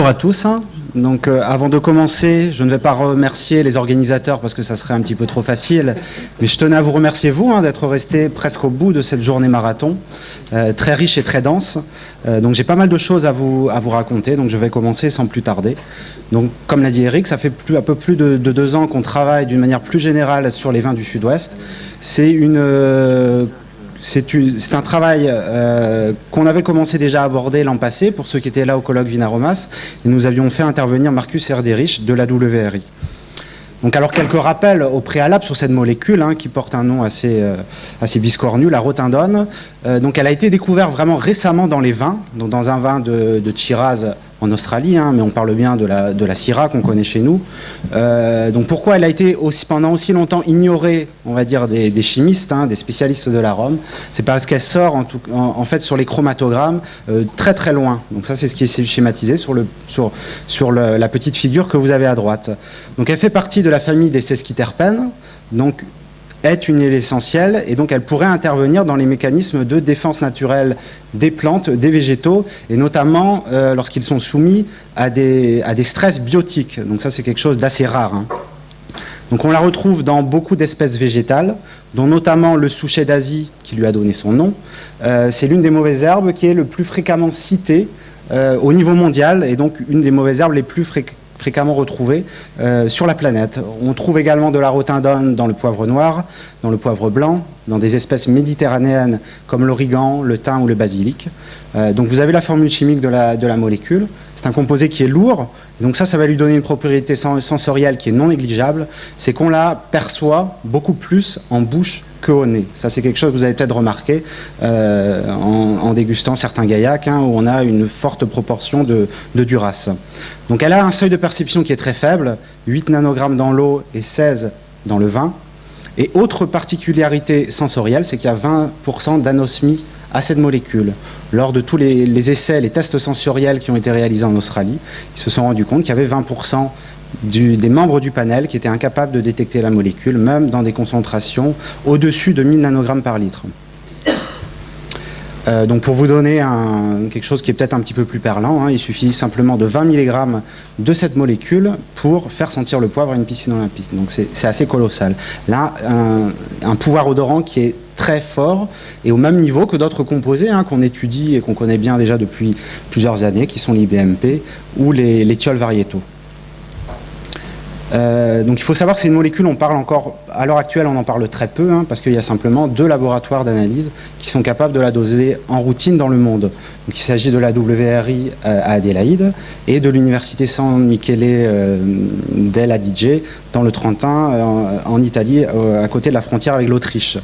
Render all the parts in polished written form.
Bonjour à tous. Donc, avant de commencer, je ne vais pas remercier les organisateurs parce que ça serait un petit peu trop facile, mais je tenais à vous remercier vous d'être restés presque au bout de cette journée marathon, très riche et très dense. Donc j'ai pas mal de choses à vous raconter, donc je vais commencer sans plus tarder. Donc comme l'a dit Eric, ça fait un peu plus de 2 ans qu'on travaille d'une manière plus générale sur les vins du Sud-Ouest. C'est un travail qu'on avait commencé déjà à aborder l'an passé, pour ceux qui étaient là au colloque Vinaromas, et nous avions fait intervenir Marcus Herderich de la WRI. Donc alors quelques rappels au préalable sur cette molécule qui porte un nom assez biscornu, la rotindone. Donc elle a été découverte vraiment récemment dans les vins, donc dans un vin de Shiraz en Australie, mais on parle bien de la Syrah qu'on connaît chez nous. Donc pourquoi elle a été pendant aussi longtemps ignorée, on va dire, des chimistes, des spécialistes de l'arôme? C'est parce qu'elle sort en fait sur les chromatogrammes très très loin. Donc ça c'est ce qui est schématisé sur la petite figure que vous avez à droite. Donc elle fait partie de la famille des sesquiterpènes, donc est une huile essentielle, et donc elle pourrait intervenir dans les mécanismes de défense naturelle des plantes, des végétaux, et notamment lorsqu'ils sont soumis à des stress biotiques. Donc ça c'est quelque chose d'assez rare. Donc on la retrouve dans beaucoup d'espèces végétales, dont notamment le souchet d'Asie qui lui a donné son nom. C'est l'une des mauvaises herbes qui est le plus fréquemment citée au niveau mondial, et donc une des mauvaises herbes les plus fréquemment retrouvées sur la planète. On trouve également de la rotindone dans le poivre noir, dans le poivre blanc, dans des espèces méditerranéennes comme l'origan, le thym ou le basilic. Donc vous avez la formule chimique de la molécule. C'est un composé qui est lourd, donc ça va lui donner une propriété sensorielle qui est non négligeable, c'est qu'on la perçoit beaucoup plus en bouche qu'au nez. Ça c'est quelque chose que vous avez peut-être remarqué en dégustant certains gaillacs, où on a une forte proportion de Duras. Donc elle a un seuil de perception qui est très faible, 8 nanogrammes dans l'eau et 16 dans le vin. Et autre particularité sensorielle, c'est qu'il y a 20% d'anosmie à cette molécule. Lors de tous les essais, les tests sensoriels qui ont été réalisés en Australie, ils se sont rendus compte qu'il y avait 20% des membres du panel qui étaient incapables de détecter la molécule, même dans des concentrations au-dessus de 1000 nanogrammes par litre. Donc pour vous donner quelque chose qui est peut-être un petit peu plus parlant, il suffit simplement de 20 mg de cette molécule pour faire sentir le poivre à une piscine olympique. Donc c'est assez colossal. Là, un pouvoir odorant qui est très fort et au même niveau que d'autres composés qu'on étudie et qu'on connaît bien déjà depuis plusieurs années, qui sont l'IBMP ou les thiols variétaux. Donc il faut savoir que c'est une molécule, on parle encore, à l'heure actuelle on en parle très peu, parce qu'il y a simplement 2 laboratoires d'analyse qui sont capables de la doser en routine dans le monde. Donc il s'agit de la WRI à Adélaïde et de l'université San Michele del Adige dans le Trentin en Italie, à côté de la frontière avec l'Autriche.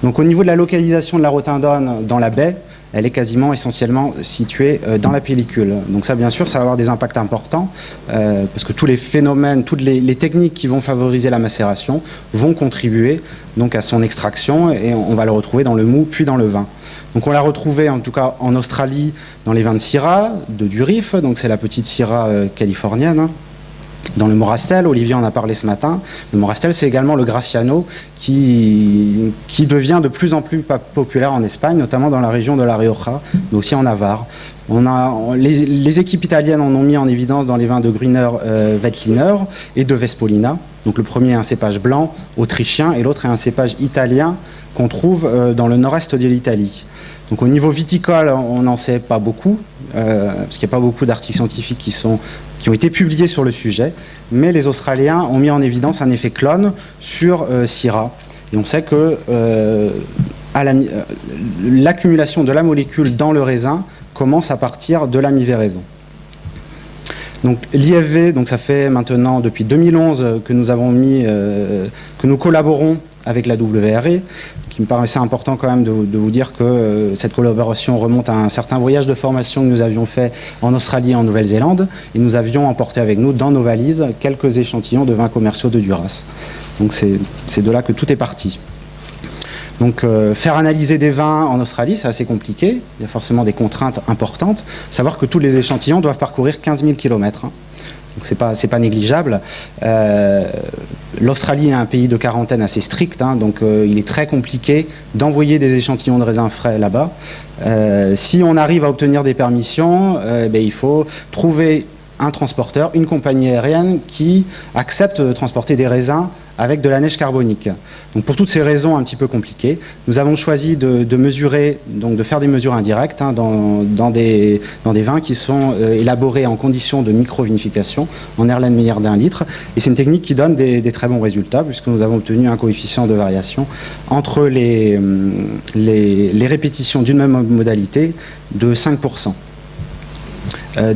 Donc au niveau de la localisation de la rotindone dans la baie, elle est quasiment essentiellement située dans la pellicule. Donc ça, bien sûr, ça va avoir des impacts importants, parce que tous les phénomènes, toutes les techniques qui vont favoriser la macération vont contribuer donc à son extraction, et on va le retrouver dans le mou, puis dans le vin. Donc on l'a retrouvé en tout cas en Australie dans les vins de Syrah, de Durif, donc c'est la petite Syrah californienne. Dans le Morastel, Olivier en a parlé ce matin. Le Morastel, c'est également le Graciano qui devient de plus en plus populaire en Espagne, notamment dans la région de La Rioja, mais aussi en Navarre. Les équipes italiennes en ont mis en évidence dans les vins de Grüner Veltliner et de Vespolina. Donc le premier est un cépage blanc autrichien et l'autre est un cépage italien qu'on trouve dans le nord-est de l'Italie. Donc au niveau viticole, on n'en sait pas beaucoup, parce qu'il n'y a pas beaucoup d'articles scientifiques qui ont été publiés sur le sujet, mais les Australiens ont mis en évidence un effet clone sur Syrah. Et on sait que l'accumulation de la molécule dans le raisin commence à partir de la mi-véraison. Donc l'IFV, donc ça fait maintenant depuis 2011 que nous collaborons avec la WRI, qui me paraissait important quand même de vous dire que cette collaboration remonte à un certain voyage de formation que nous avions fait en Australie et en Nouvelle-Zélande, et nous avions emporté avec nous dans nos valises quelques échantillons de vins commerciaux de Duras. Donc c'est de là que tout est parti. Donc faire analyser des vins en Australie, c'est assez compliqué, il y a forcément des contraintes importantes, savoir que tous les échantillons doivent parcourir 15 000 km. Donc c'est pas négligeable. L'Australie est un pays de quarantaine assez strict, donc il est très compliqué d'envoyer des échantillons de raisins frais là-bas. Si on arrive à obtenir des permissions, il faut trouver un transporteur, une compagnie aérienne qui accepte de transporter des raisins avec de la neige carbonique. Donc pour toutes ces raisons un petit peu compliquées, nous avons choisi de mesurer, donc de faire des mesures indirectes dans des vins qui sont élaborés en conditions de micro-vinification en Erlenmeyer d'1 litre. Et c'est une technique qui donne des très bons résultats puisque nous avons obtenu un coefficient de variation entre les répétitions d'une même modalité de 5%.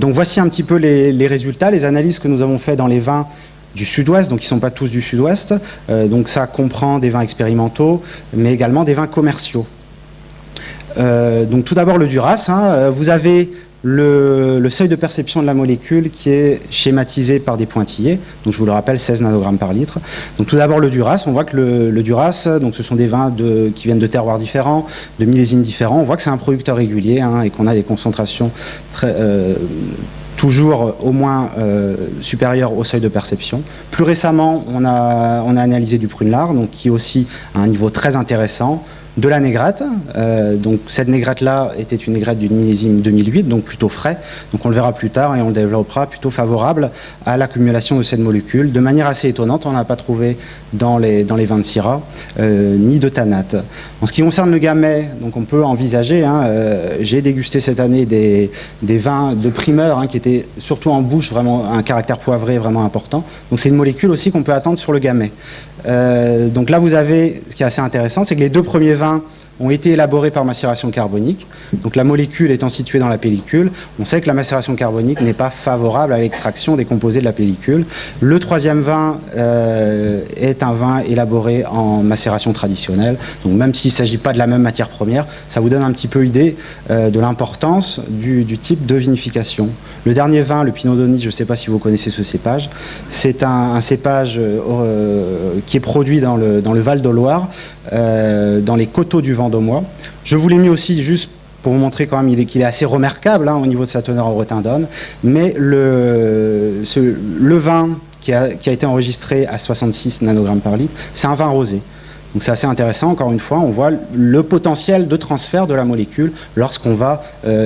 Donc voici un petit peu les résultats, les analyses que nous avons faites dans les vins du sud-ouest, donc ils ne sont pas tous du sud-ouest, donc ça comprend des vins expérimentaux, mais également des vins commerciaux. Donc tout d'abord le Duras, vous avez le seuil de perception de la molécule qui est schématisé par des pointillés, donc je vous le rappelle 16 nanogrammes par litre. Donc tout d'abord le Duras, on voit que le Duras, donc ce sont des vins qui viennent de terroirs différents, de millésimes différents, on voit que c'est un producteur régulier et qu'on a des concentrations très... toujours au moins supérieur au seuil de perception. Plus récemment, on a analysé du Prunelard, donc qui est aussi à un niveau très intéressant, de la négrette. Donc cette négrette-là était une négrette du millésime 2008, donc plutôt frais. Donc on le verra plus tard et on le développera, plutôt favorable à l'accumulation de cette molécule. De manière assez étonnante, on n'a pas trouvé dans les vins de Syrah ni de tannate. En ce qui concerne le Gamay, donc on peut envisager, j'ai dégusté cette année des vins de primeur qui étaient surtout en bouche, vraiment un caractère poivré vraiment important. Donc c'est une molécule aussi qu'on peut attendre sur le Gamay. Donc là vous avez, ce qui est assez intéressant, c'est que les deux premiers vins ont été élaborés par macération carbonique. Donc la molécule étant située dans la pellicule, on sait que la macération carbonique n'est pas favorable à l'extraction des composés de la pellicule. Le troisième vin est un vin élaboré en macération traditionnelle. Donc même s'il ne s'agit pas de la même matière première, ça vous donne un petit peu idée de l'importance du type de vinification. Le dernier vin, le Pinot Donnis, je ne sais pas si vous connaissez ce cépage, c'est un cépage qui est produit dans le Val de Loire, dans les coteaux du Vendômois. Je vous l'ai mis aussi juste pour vous montrer quand même qu'il est assez remarquable au niveau de sa teneur en rotindone, mais le vin qui a été enregistré à 66 nanogrammes par litre, c'est un vin rosé. Donc c'est assez intéressant, encore une fois, on voit le potentiel de transfert de la molécule lorsqu'on va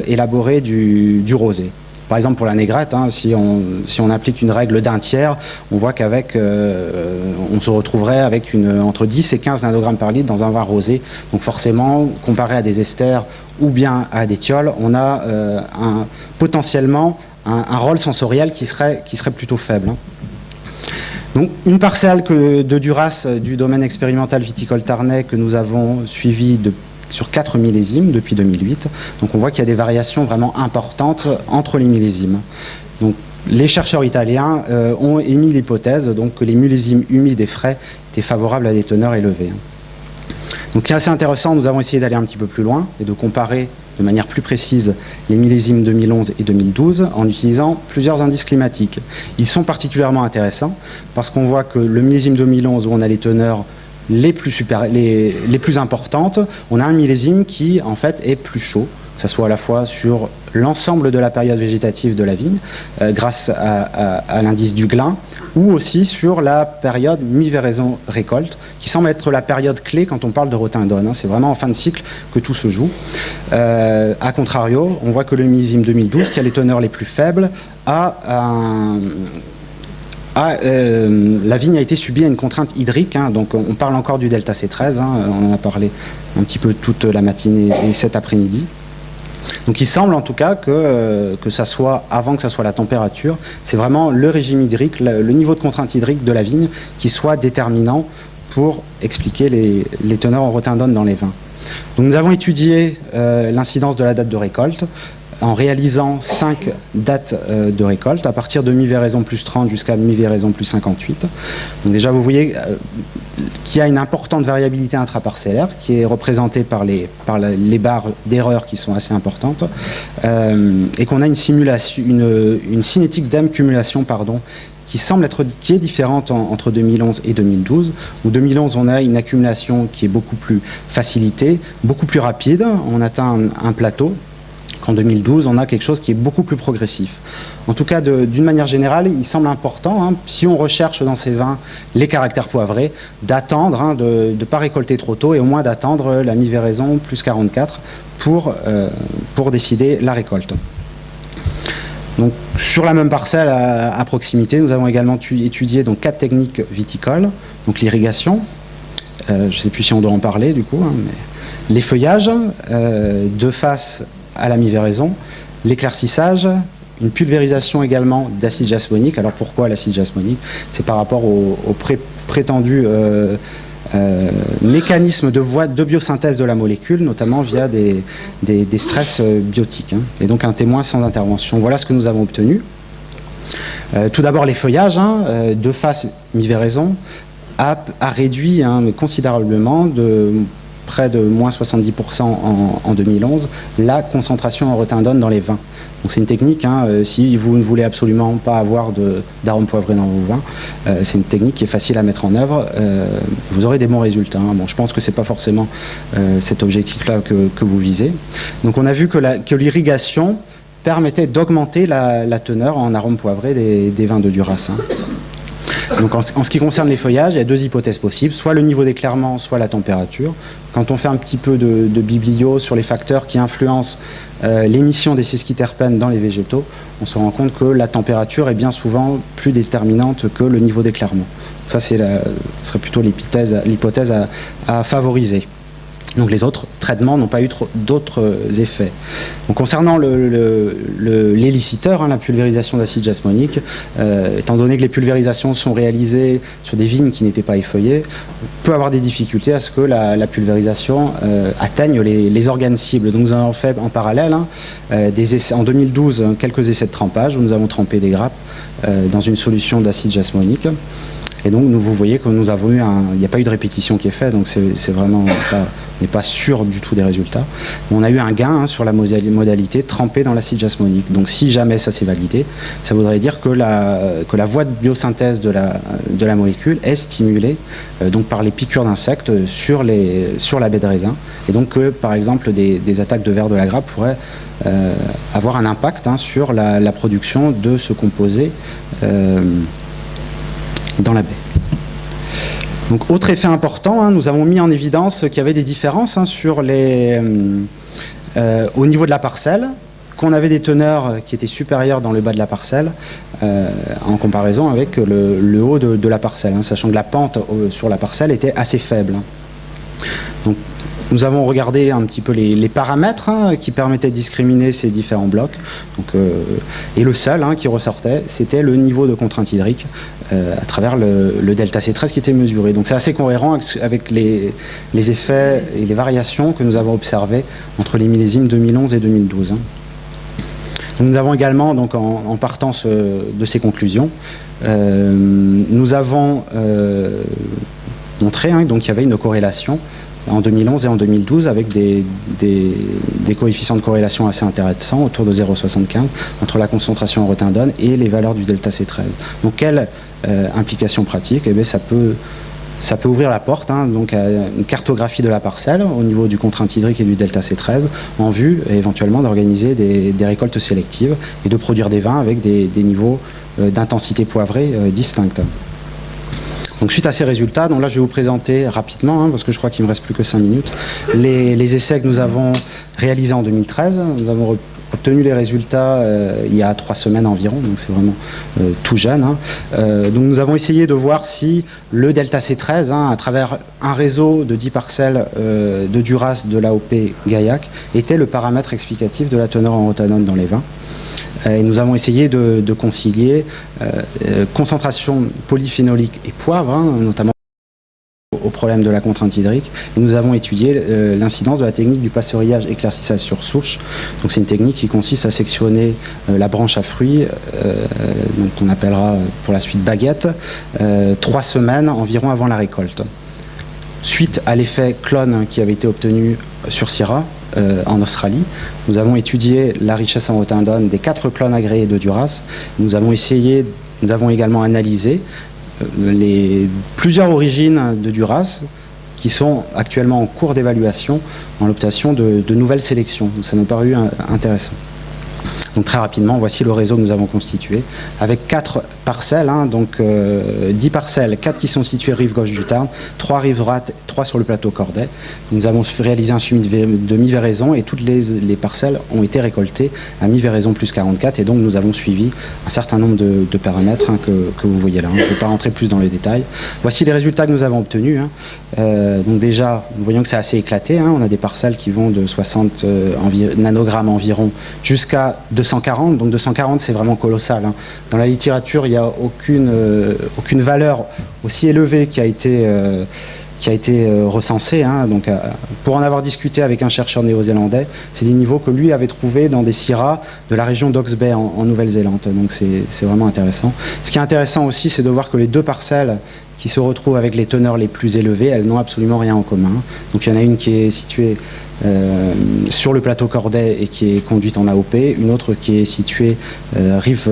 élaborer du rosé. Par exemple, pour la négrette, si on applique une règle d'un tiers, on voit qu'avec, on se retrouverait avec entre 10 et 15 nanogrammes par litre dans un vin rosé. Donc forcément, comparé à des esters ou bien à des thiols, on a potentiellement un rôle sensoriel qui serait plutôt faible. Donc, une parcelle de Duras du domaine expérimental viticole tarnais que nous avons suivi sur 4 millésimes depuis 2008. Donc on voit qu'il y a des variations vraiment importantes entre les millésimes. Donc les chercheurs italiens ont émis l'hypothèse que les millésimes humides et frais étaient favorables à des teneurs élevées. Donc c'est assez intéressant, nous avons essayé d'aller un petit peu plus loin et de comparer de manière plus précise les millésimes 2011 et 2012 en utilisant plusieurs indices climatiques. Ils sont particulièrement intéressants parce qu'on voit que le millésime 2011 où on a les teneurs les plus importantes, on a un millésime qui en fait est plus chaud, que ce soit à la fois sur l'ensemble de la période végétative de la vigne, grâce à l'indice du Glin, ou aussi sur la période mi-véraison-récolte, qui semble être la période clé quand on parle de rotindone. C'est vraiment en fin de cycle que tout se joue. A contrario, on voit que le millésime 2012, qui a les teneurs les plus faibles, la vigne a été subie à une contrainte hydrique, donc on parle encore du delta C13, on en a parlé un petit peu toute la matinée et cet après-midi. Donc il semble en tout cas que ça soit, avant que ça soit la température, c'est vraiment le régime hydrique, le niveau de contrainte hydrique de la vigne qui soit déterminant pour expliquer les teneurs en rotindone dans les vins. Donc nous avons étudié l'incidence de la date de récolte, en réalisant 5 dates de récolte, à partir de mi-véraison plus 30 jusqu'à mi-véraison plus 58. Donc déjà, vous voyez qu'il y a une importante variabilité intraparcellaire qui est représentée par les barres d'erreur qui sont assez importantes, et qu'on a une cinétique d'accumulation, qui semble qui est différente entre 2011 et 2012. Où 2011, on a une accumulation qui est beaucoup plus facilitée, beaucoup plus rapide, on atteint un plateau. En 2012, on a quelque chose qui est beaucoup plus progressif. En tout cas, d'une manière générale, il semble important, si on recherche dans ces vins les caractères poivrés, d'attendre, de ne pas récolter trop tôt et au moins d'attendre la mi-véraison plus 44 pour décider la récolte. Donc, sur la même parcelle à proximité, nous avons également étudié donc, 4 techniques viticoles, donc l'irrigation, je ne sais plus si on doit en parler du coup, hein, mais les feuillages, de face à la mi-véraison, l'éclaircissage, une pulvérisation également d'acide jasmonique. Alors pourquoi l'acide jasmonique? C'est par rapport au prétendu mécanisme de biosynthèse de la molécule, notamment via des stress biotiques, hein, et donc un témoin sans intervention. Voilà ce que nous avons obtenu. Tout d'abord les feuillages, hein, de face mi-véraison, a réduit considérablement, de près de moins 70% en 2011, la concentration en retindone dans les vins. Donc c'est une technique, hein, si vous ne voulez absolument pas avoir d'arômes poivrés dans vos vins, c'est une technique qui est facile à mettre en œuvre, vous aurez des bons résultats. Hein. Bon, je pense que ce n'est pas forcément cet objectif-là que vous visez. Donc on a vu que l'irrigation permettait d'augmenter la teneur en arômes poivrés des vins de Duras. Hein. Donc en ce qui concerne les feuillages, il y a 2 hypothèses possibles, soit le niveau d'éclairement, soit la température. Quand on fait un petit peu de biblio sur les facteurs qui influencent l'émission des sesquiterpènes dans les végétaux, on se rend compte que la température est bien souvent plus déterminante que le niveau d'éclairement. Ça, ce serait plutôt l'hypothèse à favoriser. Donc les autres traitements n'ont pas eu d'autres effets. Donc, concernant l'éliciteur, hein, la pulvérisation d'acide jasmonique, étant donné que les pulvérisations sont réalisées sur des vignes qui n'étaient pas effeuillées, on peut avoir des difficultés à ce que la pulvérisation atteigne les organes cibles. Donc nous avons fait en parallèle, hein, en 2012 quelques essais de trempage où nous avons trempé des grappes dans une solution d'acide jasmonique. Et donc, vous voyez que nous avons il n'y a pas eu de répétition qui est faite, donc c'est vraiment on n'est pas sûr du tout des résultats. On a eu un gain, hein, sur la modalité trempée dans l'acide jasmonique. Donc, si jamais ça s'est validé, ça voudrait dire que la voie de biosynthèse de la molécule est stimulée donc par les piqûres d'insectes sur la baie de raisin. Et donc, par exemple, des attaques de vers de la grappe pourraient avoir un impact, hein, sur la production de ce composé dans la baie. Donc, autre effet important, hein, nous avons mis en évidence qu'il y avait des différences, hein, au niveau de la parcelle, qu'on avait des teneurs qui étaient supérieures dans le bas de la parcelle en comparaison avec le haut de la parcelle, hein, sachant que la pente sur la parcelle était assez faible. Donc, nous avons regardé un petit peu les paramètres, hein, qui permettaient de discriminer ces différents blocs. Donc, et le seul, hein, qui ressortait, c'était le niveau de contrainte hydrique à travers le delta C13 qui était mesuré. Donc c'est assez cohérent avec les effets et les variations que nous avons observées entre les millésimes 2011 et 2012. Hein. Donc, nous avons également, donc, en partant de ces conclusions, nous avons montré, hein, donc, qu'il y avait une corrélation en 2011 et en 2012 avec des coefficients de corrélation assez intéressants, autour de 0,75, entre la concentration en retindone et les valeurs du delta C13. Donc quelle implication pratique? Eh bien, ça peut ouvrir la porte, hein, donc à une cartographie de la parcelle au niveau du contrainte hydrique et du delta C13 en vue éventuellement d'organiser des récoltes sélectives et de produire des vins avec des niveaux d'intensité poivrée distincts. Donc suite à ces résultats, donc là je vais vous présenter rapidement, hein, parce que je crois qu'il ne me reste plus que 5 minutes, les essais que nous avons réalisés en 2013. Nous avons obtenu les résultats il y a 3 semaines environ, donc c'est vraiment tout jeune. Hein. Donc nous avons essayé de voir si le delta C13, hein, à travers un réseau de 10 parcelles de Duras de l'AOP Gaillac, était le paramètre explicatif de la teneur en retannone dans les vins. Et nous avons essayé de concilier concentration polyphénolique et poivre, hein, notamment au problème de la contrainte hydrique. Et nous avons étudié l'incidence de la technique du passerillage éclaircissage sur souche. Donc c'est une technique qui consiste à sectionner la branche à fruits, donc on appellera pour la suite baguette, 3 semaines environ avant la récolte. Suite à l'effet clone qui avait été obtenu sur Syrah, en Australie, nous avons étudié la richesse en retindone des 4 clones agréés de Duras. Nous avons également analysé plusieurs origines de Duras qui sont actuellement en cours d'évaluation en l'obtention de nouvelles sélections. Donc ça nous a paru intéressant. Donc très rapidement, voici le réseau que nous avons constitué, avec 4 parcelles, donc 10 parcelles, 4 qui sont situées rive gauche du Tarn, 3 rive droite, 3 sur le plateau Corday. Nous avons réalisé un suivi de mi-véraison et toutes les parcelles ont été récoltées à mi-véraison plus 44, et donc nous avons suivi un certain nombre de paramètres que vous voyez là. Je ne vais pas rentrer plus dans les détails. Voici les résultats que nous avons obtenus. Donc déjà, nous voyons que c'est assez éclaté. On a des parcelles qui vont de 60 nanogrammes environ jusqu'à 240. Donc 240, c'est vraiment colossal. Dans la littérature, il n'y a aucune valeur aussi élevée qui a été recensée. Donc, pour en avoir discuté avec un chercheur néo-zélandais, c'est des niveaux que lui avait trouvés dans des syrahs de la région d'Hawke's Bay en Nouvelle-Zélande. Donc c'est vraiment intéressant. Ce qui est intéressant aussi, c'est de voir que les deux parcelles qui se retrouvent avec les teneurs les plus élevées, elles n'ont absolument rien en commun. Donc il y en a une qui est située sur le plateau Corday et qui est conduite en AOP, une autre qui est située rive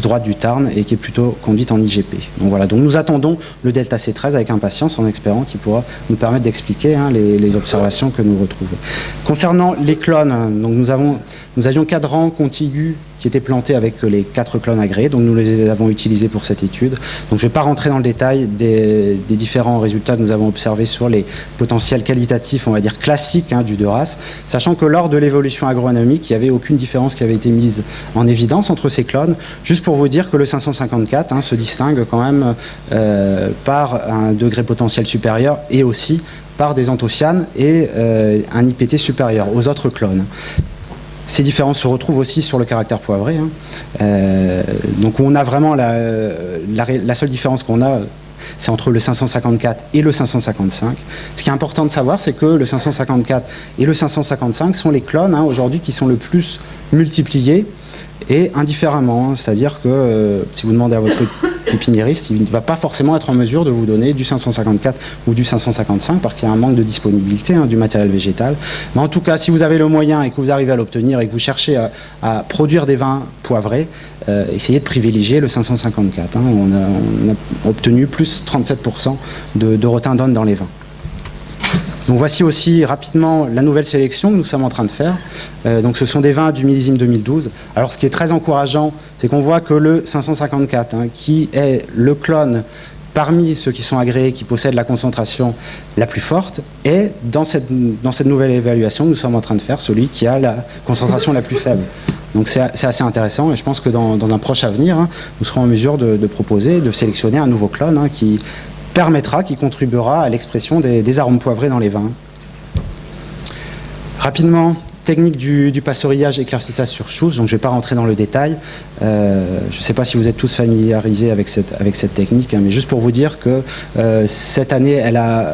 droite du Tarn et qui est plutôt conduite en IGP. Donc voilà, donc nous attendons le delta C13 avec impatience, en espérant qu'il pourra nous permettre d'expliquer les observations que nous retrouvons. Concernant les clones, donc nous avions 4 rangs contigus qui étaient plantés avec les 4 clones agréés, donc nous les avons utilisés pour cette étude. Donc je ne vais pas rentrer dans le détail des différents résultats que nous avons observés sur les potentiels qualitatifs, on va dire classiques, du Duras, sachant que lors de l'évolution agronomique, il n'y avait aucune différence qui avait été mise en évidence entre ces clones, juste pour vous dire que le 554 se distingue quand même par un degré potentiel supérieur et aussi par des anthocyanes et un IPT supérieur aux autres clones. Ces différences se retrouvent aussi sur le caractère poivré. Donc on a vraiment la seule différence qu'on a, c'est entre le 554 et le 555. Ce qui est important de savoir, c'est que le 554 et le 555 sont les clones aujourd'hui qui sont le plus multipliés et indifféremment. C'est-à-dire que si vous demandez à votre pépiniériste, il ne va pas forcément être en mesure de vous donner du 554 ou du 555 parce qu'il y a un manque de disponibilité du matériel végétal. Mais en tout cas, si vous avez le moyen et que vous arrivez à l'obtenir et que vous cherchez à produire des vins poivrés, essayez de privilégier le 554. On a obtenu plus 37% de rotindone dans les vins. Donc voici aussi rapidement la nouvelle sélection que nous sommes en train de faire. Donc ce sont des vins du millésime 2012. Alors ce qui est très encourageant, c'est qu'on voit que le 554, qui est le clone parmi ceux qui sont agréés, qui possèdent la concentration la plus forte, est dans cette nouvelle évaluation que nous sommes en train de faire, celui qui a la concentration la plus faible. Donc c'est assez intéressant et je pense que dans un proche avenir, nous serons en mesure de proposer, de sélectionner un nouveau clone qui contribuera à l'expression des arômes poivrés dans les vins. Rapidement, technique du passerillage éclaircissage sur chousse, donc je ne vais pas rentrer dans le détail. Je ne sais pas si vous êtes tous familiarisés avec cette technique, mais juste pour vous dire que cette année, elle a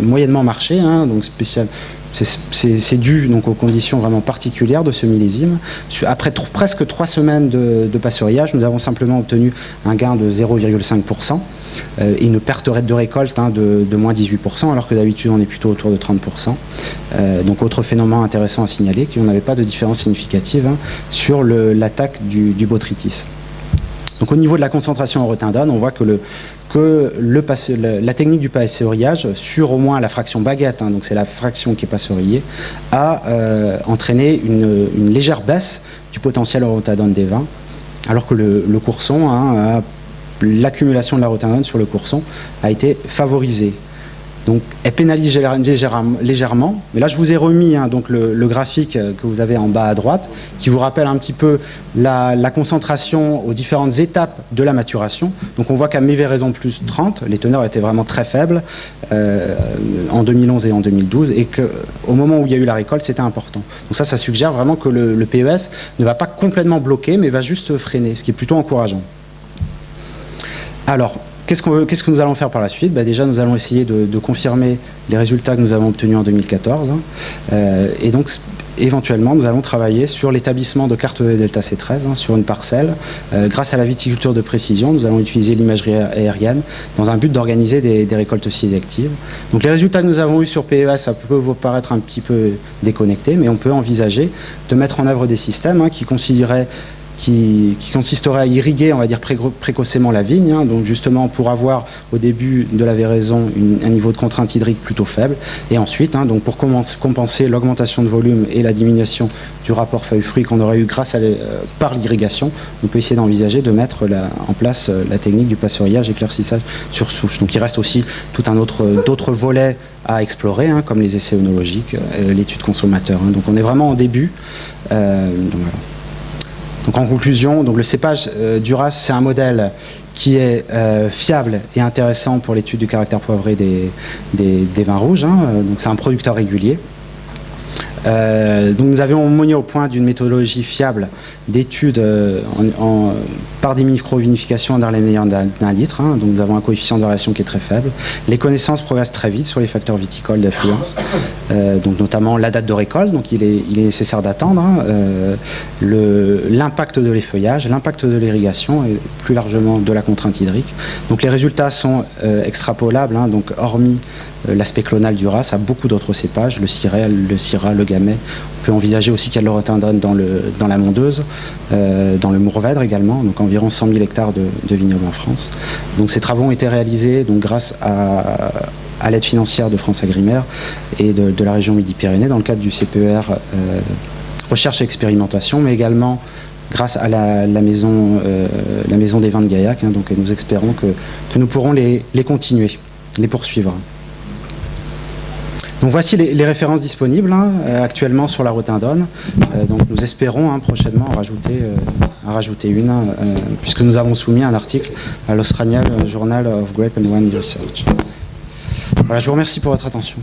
moyennement marché, donc c'est dû donc aux conditions vraiment particulières de ce millésime. Après presque 3 semaines de passerillage, nous avons simplement obtenu un gain de 0,5% et une perte de récolte de moins 18%, alors que d'habitude on est plutôt autour de 30%. Donc autre phénomène intéressant à signaler, qu'on n'avait pas de différence significative sur l'attaque du botrytis. Donc au niveau de la concentration en rotindone, on voit que la technique du passerillage, sur au moins la fraction baguette, donc c'est la fraction qui est passerillée, a entraîné une légère baisse du potentiel en rotindone des vins, alors que le courson, l'accumulation de la rotindone sur le courson a été favorisée. Donc elle pénalise légèrement, mais là je vous ai remis donc le graphique que vous avez en bas à droite, qui vous rappelle un petit peu la concentration aux différentes étapes de la maturation. Donc on voit qu'à mi-véraison plus 30, les teneurs étaient vraiment très faibles en 2011 et en 2012, et qu'au moment où il y a eu la récolte, c'était important. Donc ça suggère vraiment que le PES ne va pas complètement bloquer, mais va juste freiner, ce qui est plutôt encourageant. Alors, qu'est-ce que nous allons faire par la suite ? Déjà, nous allons essayer de confirmer les résultats que nous avons obtenus en 2014. Et donc, éventuellement, nous allons travailler sur l'établissement de cartes de delta C13 sur une parcelle. Grâce à la viticulture de précision, nous allons utiliser l'imagerie aérienne dans un but d'organiser des récoltes sélectives. Donc, les résultats que nous avons eus sur PES, ça peut vous paraître un petit peu déconnecté, mais on peut envisager de mettre en œuvre des systèmes qui considéraient qui consisterait à irriguer, on va dire, précocement la vigne, hein, donc justement pour avoir au début de la véraison un niveau de contrainte hydrique plutôt faible, et ensuite, hein, donc pour compenser l'augmentation de volume et la diminution du rapport feuilles-fruits qu'on aurait eu par l'irrigation, on peut essayer d'envisager de mettre en place la technique du passereillage éclaircissage sur souche. Donc il reste aussi tout un d'autres volets à explorer, hein, comme les essais œnologiques, l'étude consommateur. Hein. Donc on est vraiment au début. Donc, voilà. Donc en conclusion, donc le cépage Duras, c'est un modèle qui est fiable et intéressant pour l'étude du caractère poivré des vins rouges. Hein. Donc c'est un producteur régulier. Donc nous avions mis au point d'une méthodologie fiable d'études par des micro-vinifications dans les meilleurs d'un litre. Hein. Donc nous avons un coefficient de variation qui est très faible. Les connaissances progressent très vite sur les facteurs viticoles d'affluence, donc notamment la date de récolte. Donc il est nécessaire d'attendre, hein, l'impact de l'effeuillage, l'impact de l'irrigation et plus largement de la contrainte hydrique. Donc les résultats sont extrapolables, hein, donc hormis l'aspect clonal du Duras, à beaucoup d'autres cépages, le Syrah, le Syrah, le Gamay. On peut envisager aussi qu'il y a de l'Oratindone dans la Mondeuse, dans le Mourvèdre également, donc environ 100 000 hectares de vignobles en France. Donc ces travaux ont été réalisés donc, grâce à l'aide financière de France Agrimaire et de la région Midi-Pyrénées dans le cadre du CPER Recherche et Expérimentation, mais également grâce à la maison des vins de Gaillac. Hein, donc nous espérons que nous pourrons les continuer, les poursuivre. Donc voici les références disponibles, hein, actuellement sur la Rotindone. Donc nous espérons, hein, prochainement en rajouter une, puisque nous avons soumis un article à l'Australian Journal of Grape and Wine Research. Voilà, je vous remercie pour votre attention.